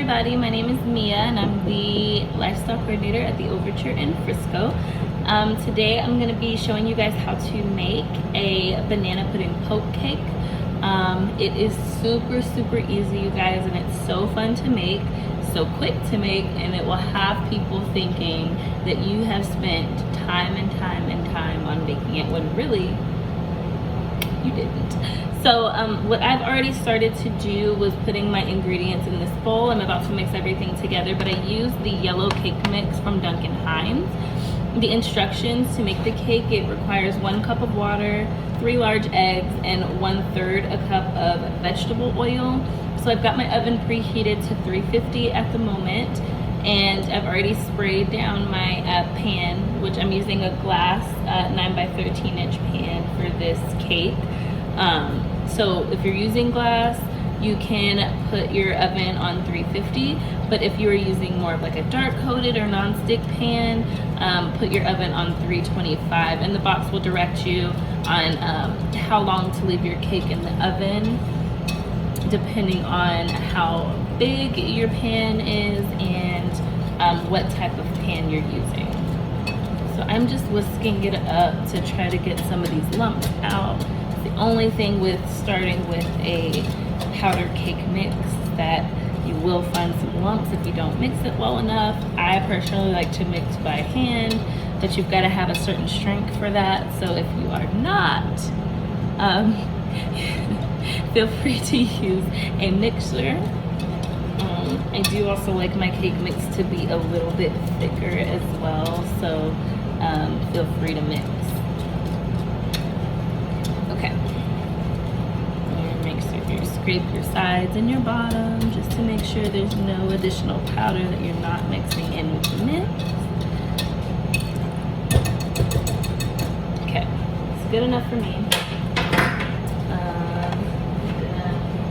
everybody, my name is Mia and I'm the lifestyle coordinator at the Overture in Frisco. Today I'm going to be showing you guys how to make a banana pudding poke cake. It is super easy, you guys, and it's so fun to make, so quick to make, and it will have people thinking that you have spent time and time on making it when really you didn't. So what I've already started to do was putting my ingredients in this bowl. I'm about to mix everything together, but I use the yellow cake mix from Duncan Hines. The instructions to make the cake: it requires 1 cup of water, 3 large eggs, and 1/3 a cup of vegetable oil. So I've got my oven preheated to 350 at the moment, and I've already sprayed down my pan, which I'm using a glass 9 by 13 inch pan for this cake. So if you're using glass, you can put your oven on 350, but if you are using more of like a dark coated or non-stick pan, put your oven on 325, and the box will direct you on how long to leave your cake in the oven depending on how big your pan is and what type of pan you're using. So I'm just whisking it up to try to get some of these lumps out. The only thing with starting with a powder cake mix that you will find some lumps if you don't mix it well enough. I personally like to mix by hand, but you've got to have a certain strength for that. So if you are not, feel free to use a mixer. I do also like my cake mix to be a little bit thicker as well, so feel free to mix. Okay. And make sure you scrape your sides and your bottom just to make sure there's no additional powder that you're not mixing in with the mix. Okay, it's good enough for me.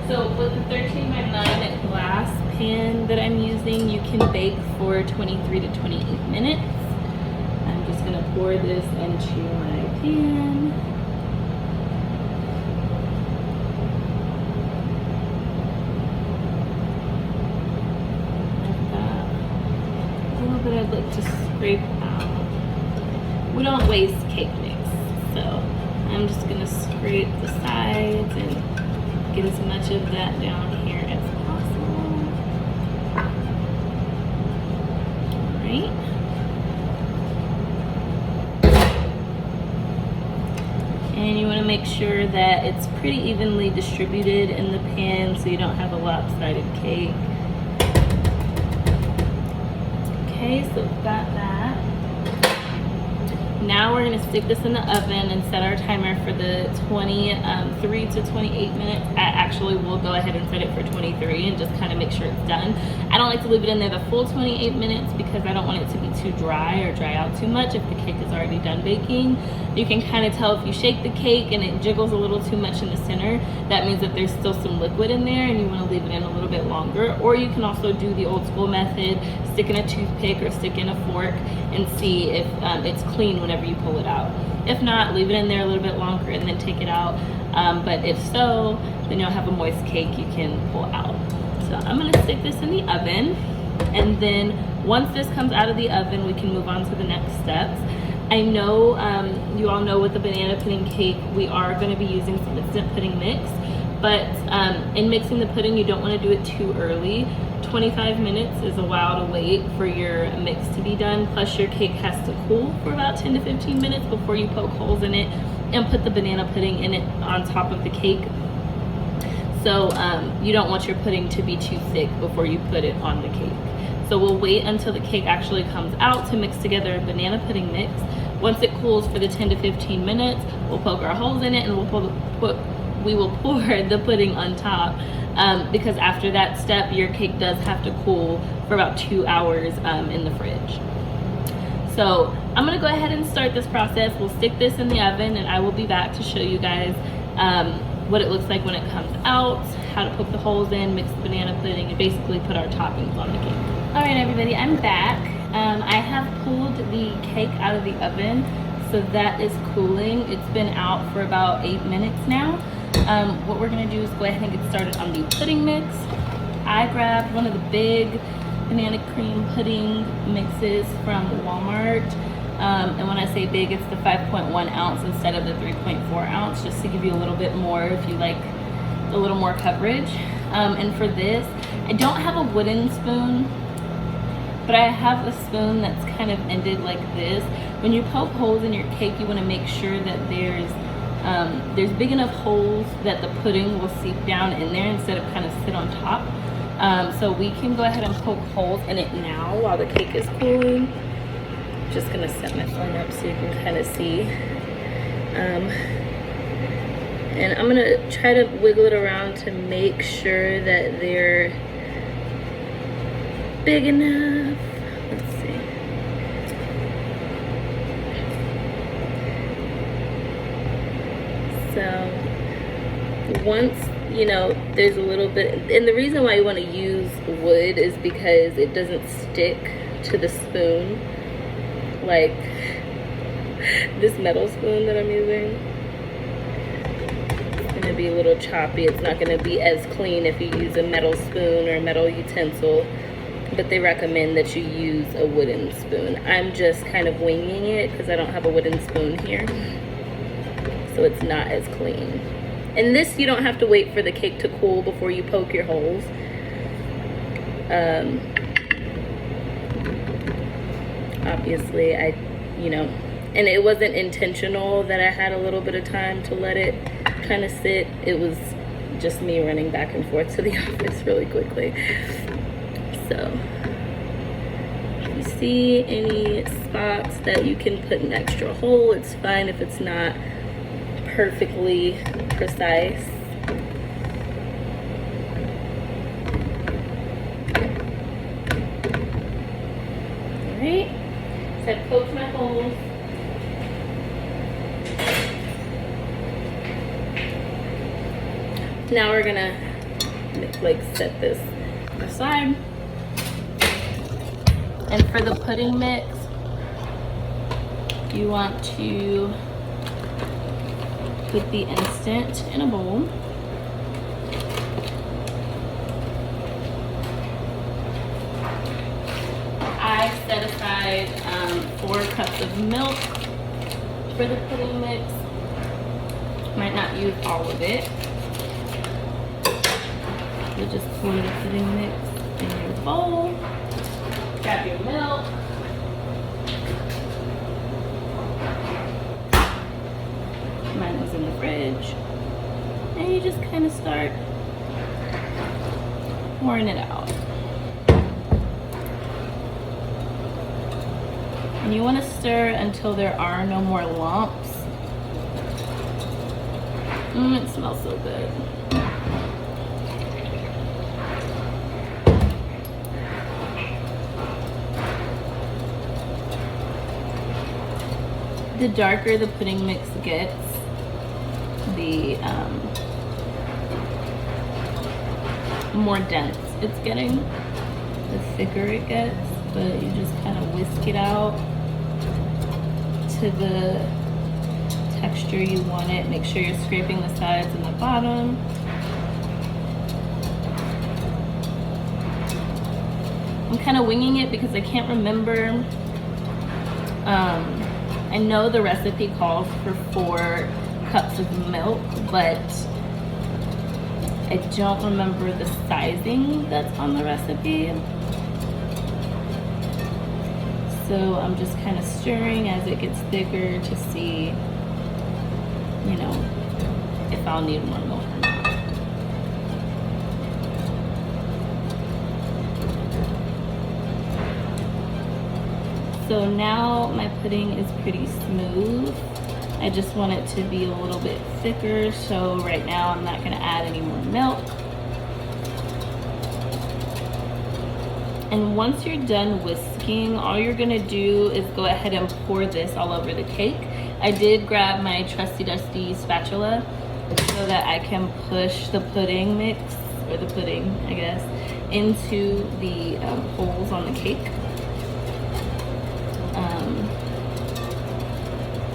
So with the 13 by 9 glass pan that I'm using, you can bake for 23 to 28 minutes. I'm just gonna pour this into my pan. I've got a little bit I'd like to scrape out. We don't waste cake mix, so I'm just gonna scrape the sides and get as much of that down here as possible. All right. And you want to make sure that it's pretty evenly distributed in the pan so you don't have a lopsided cake. Okay, so we've got that. Now we're going to stick this in the oven and set our timer for the 23 to 28 minutes. I actually will go ahead and set it for 23 and just kind of make sure it's done. I don't like to leave it in there the full 28 minutes because I don't want it to be too dry or dry out too much if the cake is already done baking. You can kind of tell if you shake the cake and it jiggles a little too much in the center, that means that there's still some liquid in there and you want to leave it in a little bit longer. Or you can also do the old school method, stick in a toothpick or stick in a fork and see if it's clean whenever you pull it out. If not, leave it in there a little bit longer and then take it out. But if so, then you'll have a moist cake you can pull out. So I'm gonna stick this in the oven, and then once this comes out of the oven, we can move on to the next steps. I know you all know with the banana pudding cake, we are gonna be using some instant pudding mix, but in mixing the pudding, you don't wanna do it too early. 25 minutes is a while to wait for your mix to be done, plus your cake has to cool for about 10 to 15 minutes before you poke holes in it and put the banana pudding in it on top of the cake. So you don't want your pudding to be too thick before you put it on the cake. So we'll wait until the cake actually comes out to mix together a banana pudding mix. Once it cools for the 10 to 15 minutes, we'll poke our holes in it and we will pour the pudding on top. Because after that step, your cake does have to cool for about 2 hours in the fridge. So I'm gonna go ahead and start this process. We'll stick this in the oven and I will be back to show you guys what it looks like when it comes out, how to poke the holes in, mix the banana pudding, and basically put our toppings on the cake. All right, everybody, I'm back. I have pulled the cake out of the oven, so that is cooling. It's been out for about 8 minutes now. What we're gonna do is go ahead and get started on the pudding mix. I grabbed one of the big banana cream pudding mixes from Walmart. And when I say big, it's the 5.1 ounce instead of the 3.4 ounce, just to give you a little bit more if you like a little more coverage. And for this, I don't have a wooden spoon, but I have a spoon that's kind of ended like this. When you poke holes in your cake, you want to make sure that there's big enough holes that the pudding will seep down in there instead of kind of sit on top. So we can go ahead and poke holes in it now while the cake is cooling. Just gonna set my phone up so you can kind of see. And I'm gonna try to wiggle it around to make sure that they're big enough. Let's see. So once, you know, there's a little bit, and the reason why you want to use wood is because it doesn't stick to the spoon like this metal spoon that I'm using. It's gonna be a little choppy. It's not gonna be as clean if you use a metal spoon or a metal utensil, but they recommend that you use a wooden spoon. I'm just kind of winging it because I don't have a wooden spoon here, so it's not as clean. And this, you don't have to wait for the cake to cool before you poke your holes. Obviously, and it wasn't intentional that I had a little bit of time to let it kind of sit. It was just me running back and forth to the office really quickly. So, if you see any spots that you can put an extra hole, it's fine if it's not perfectly precise. Alright, so I've poked my holes. Now we're gonna like set this aside. And for the pudding mix, you want to put the instant in a bowl. I set aside 4 cups of milk for the pudding mix. Might not use all of it. So just pour the pudding mix in your bowl. Grab your milk. Mine was in the fridge. And you just kind of start pouring it out. And you want to stir until there are no more lumps. It smells so good. The darker the pudding mix gets, the more dense it's getting, the thicker it gets, but you just kind of whisk it out to the texture you want it. Make sure you're scraping the sides and the bottom. I'm kind of winging it because I can't remember. I know the recipe calls for 4 cups of milk, but I don't remember the sizing that's on the recipe. So I'm just kind of stirring as it gets thicker to see, you know, if I'll need more milk or not. So now my pudding is pretty smooth. I just want it to be a little bit thicker, so right now I'm not gonna add any more milk. And once you're done whisking, all you're gonna do is go ahead and pour this all over the cake. I did grab my trusty dusty spatula so that I can push the pudding mix, or the pudding, I guess, into the holes on the cake.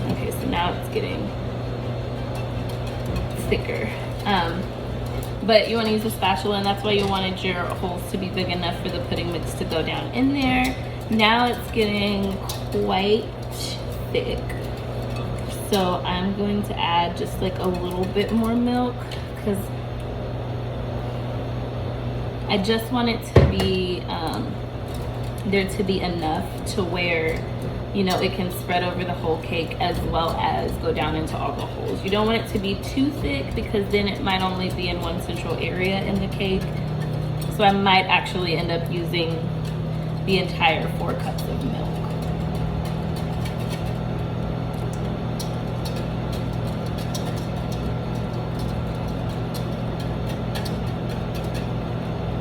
Okay, so now it's getting thicker. but you want to use a spatula, and that's why you wanted your holes to be big enough for the pudding mix to go down in there. Now it's getting quite thick, so I'm going to add just like a little bit more milk, because I just want it to be there to be enough to where, you know, it can spread over the whole cake as well as go down into all the holes. You don't want it to be too thick, because then it might only be in one central area in the cake. So I might actually end up using the entire 4 cups of milk.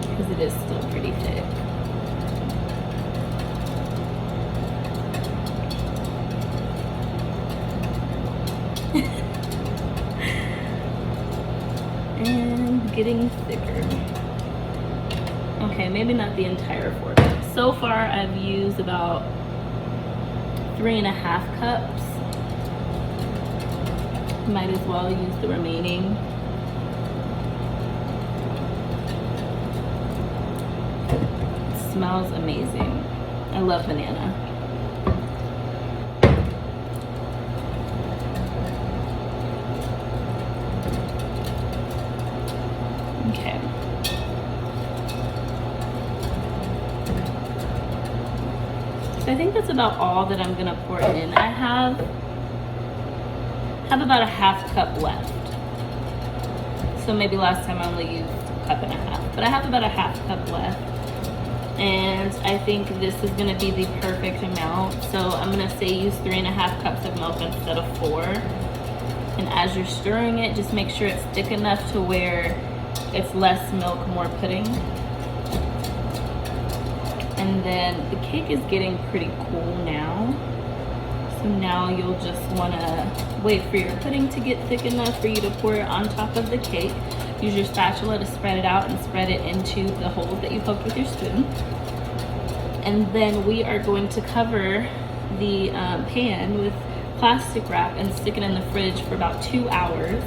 Because it is still pretty thick. And getting thicker. Okay, maybe not the entire 4 cups. So far I've used about 3.5 cups. Might as well use the remaining. It smells amazing. I love banana. Okay. So I think that's about all that I'm gonna pour in. I have about a 1/2 cup left. So maybe last time I only used 1.5 cups, but I have about a 1/2 cup left. And I think this is gonna be the perfect amount. So I'm gonna say use 3.5 cups of milk instead of 4. And as you're stirring it, just make sure it's thick enough to where it's less milk, more pudding. And then the cake is getting pretty cool now. So now you'll just wanna wait for your pudding to get thick enough for you to pour it on top of the cake. Use your spatula to spread it out and spread it into the holes that you poked with your spoon. And then we are going to cover the pan with plastic wrap and stick it in the fridge for about 2 hours.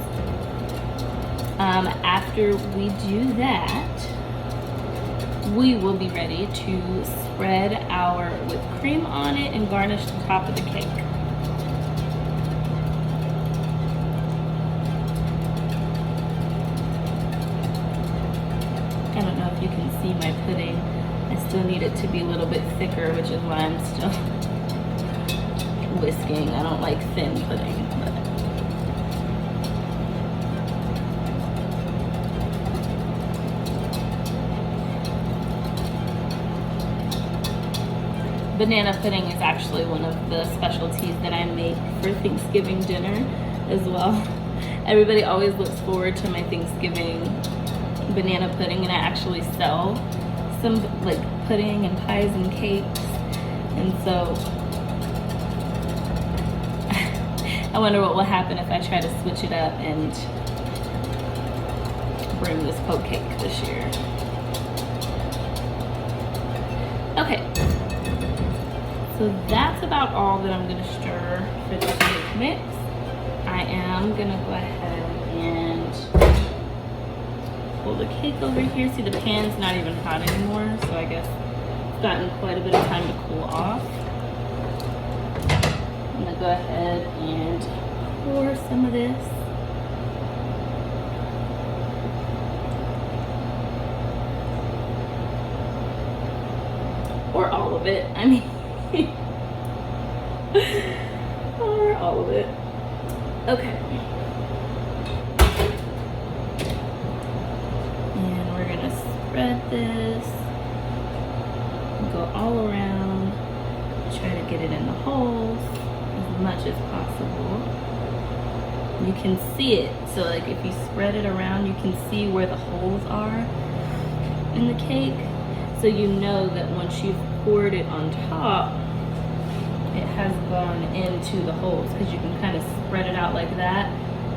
After we do that, we will be ready to spread our whipped cream on it and garnish the top of the cake. I don't know if you can see my pudding. I still need it to be a little bit thicker, which is why I'm still whisking. I don't like thin pudding, but banana pudding is actually one of the specialties that I make for Thanksgiving dinner as well. Everybody always looks forward to my Thanksgiving banana pudding, and I actually sell some like pudding and pies and cakes. And so I wonder what will happen if I try to switch it up and bring this poke cake this year. Okay. So that's about all that I'm gonna stir for this cake mix. I am gonna go ahead and pull the cake over here. See, the pan's not even hot anymore, so I guess it's gotten quite a bit of time to cool off. I'm gonna go ahead and pour some of this. Or all of it, I mean. Or all of it. Okay. And we're gonna spread this, go all around, try to get it in the holes as much as possible. You can see it, so like if you spread it around, you can see where the holes are in the cake. So you know that once you've poured it on top, it has gone into the holes, because you can kind of spread it out like that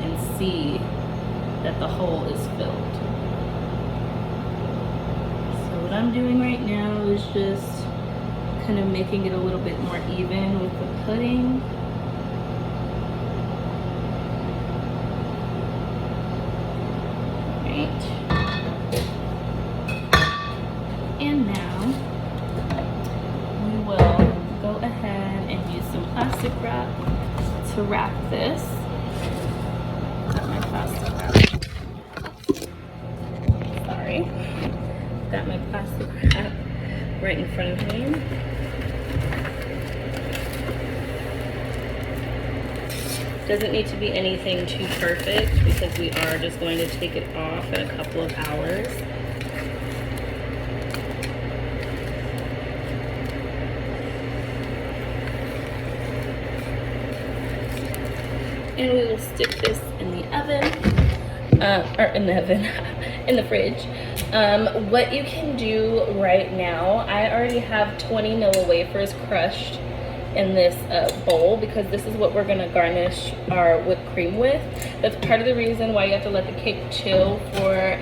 and see that the hole is filled. So what I'm doing right now is just kind of making it a little bit more even with the pudding. Right. to wrap this. Got my plastic wrap. Sorry. Got my plastic wrap right in front of me. Doesn't need to be anything too perfect because we are just going to take it off in a couple of hours. And we will stick this in the oven, in the fridge. What you can do right now, I already have 20 Nilla wafers crushed in this bowl because this is what we're gonna garnish our whipped cream with. That's part of the reason why you have to let the cake chill for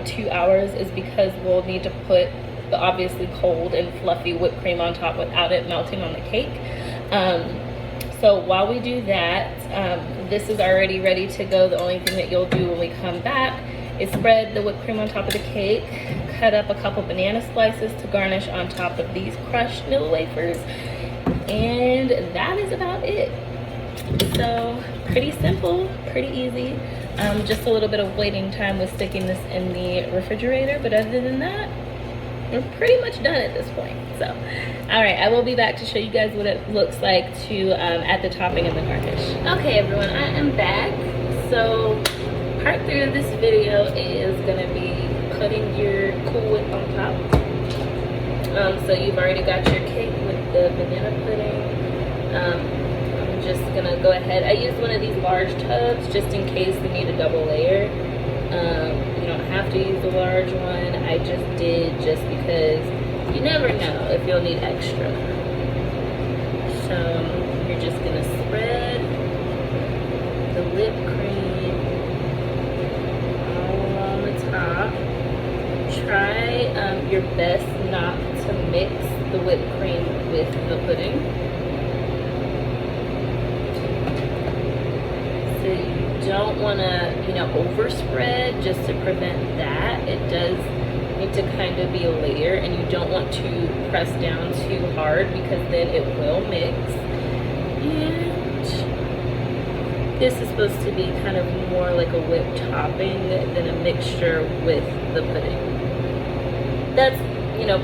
2 hours, is because we'll need to put the obviously cold and fluffy whipped cream on top without it melting on the cake. So while we do that, this is already ready to go. The only thing that you'll do when we come back is spread the whipped cream on top of the cake, cut up a couple banana slices to garnish on top of these crushed Nilla wafers, and that is about it. So pretty simple, pretty easy. Just a little bit of waiting time with sticking this in the refrigerator, but other than that, we're pretty much done at this point. So, all right, I will be back to show you guys what it looks like to add the topping and the garnish. Okay, everyone, I am back. So, part 3 of this video is gonna be putting your Cool Whip on top. So you've already got your cake with the banana pudding. I'm just gonna go ahead. I used one of these large tubs just in case we need a double layer. You don't have to use the large one. I just did just because you never know if you'll need extra. So you're just gonna spread the whipped cream all along the top. Try your best not to mix the whipped cream with the pudding. So you don't want to, overspread just to prevent that. It does need to kind of be a layer, and you don't want to press down too hard because then it will mix. And this is supposed to be kind of more like a whipped topping than a mixture with the pudding. That's,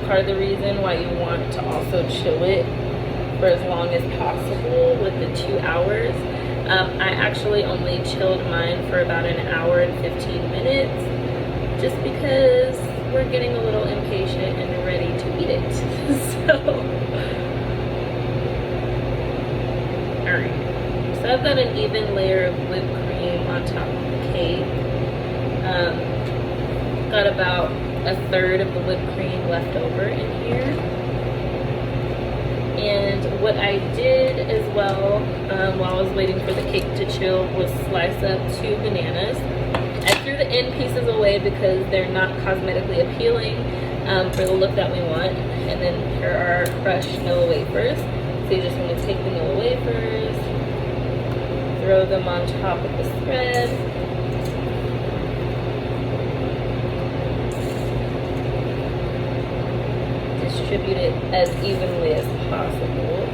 part of the reason why you want to also chill it for as long as possible with the 2 hours. I actually only chilled mine for about an hour and 15 minutes just because we're getting a little impatient and ready to eat it. So, alright. So I've got an even layer of whipped cream on top of the cake. Got about a third of the whipped cream left over in here. And what I did as well while I was waiting for the cake to chill was slice up 2 bananas. I threw the end pieces away because they're not cosmetically appealing for the look that we want. And then here are crushed Nilla wafers. So you just want to take the Nilla wafers, throw them on top of the spread. Distribute it as evenly as possible.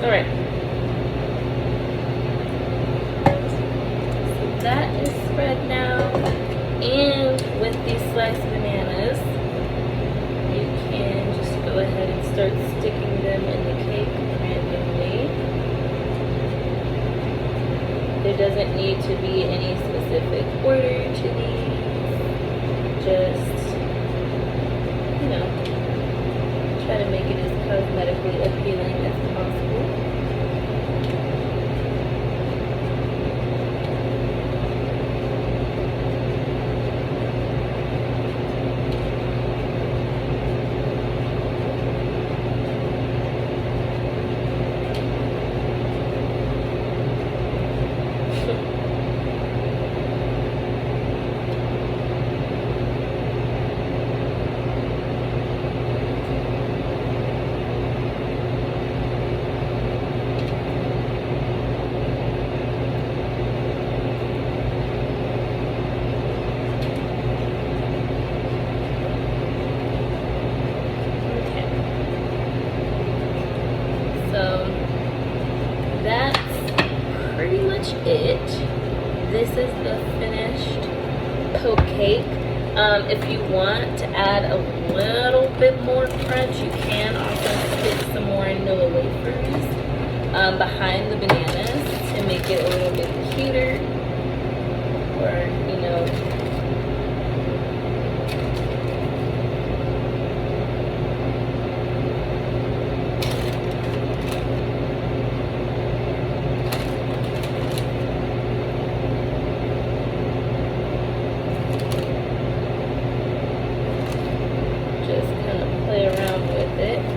Alright. So that is spread now. And with these sliced bananas, you can just go ahead and start sticking them in the cake randomly. There doesn't need to be any specific order to these. Just, try to make it as cosmetically appealing as possible. cake. If you want to add a little bit more crunch, you can also stick some more Nilla wafers behind the bananas to make it a little bit cuter, or you know, just kind of play around with it.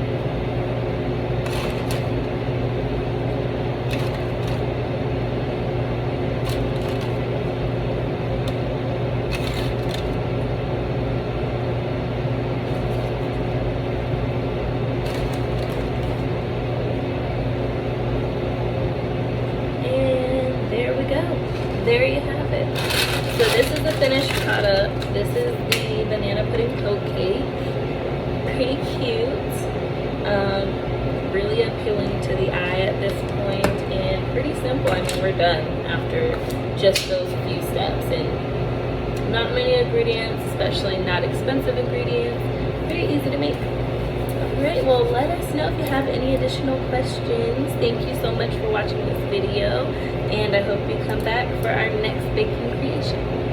There you have it. So this is the finished product. This is the banana pudding cake. Pretty cute. Really appealing to the eye at this point, and pretty simple. I mean, we're done after just those few steps, and not many ingredients, especially not expensive ingredients. Very easy to make. Alright, well, let us know if you have any additional questions. Thank you so much for watching this video, and I hope you come back for our next baking creation.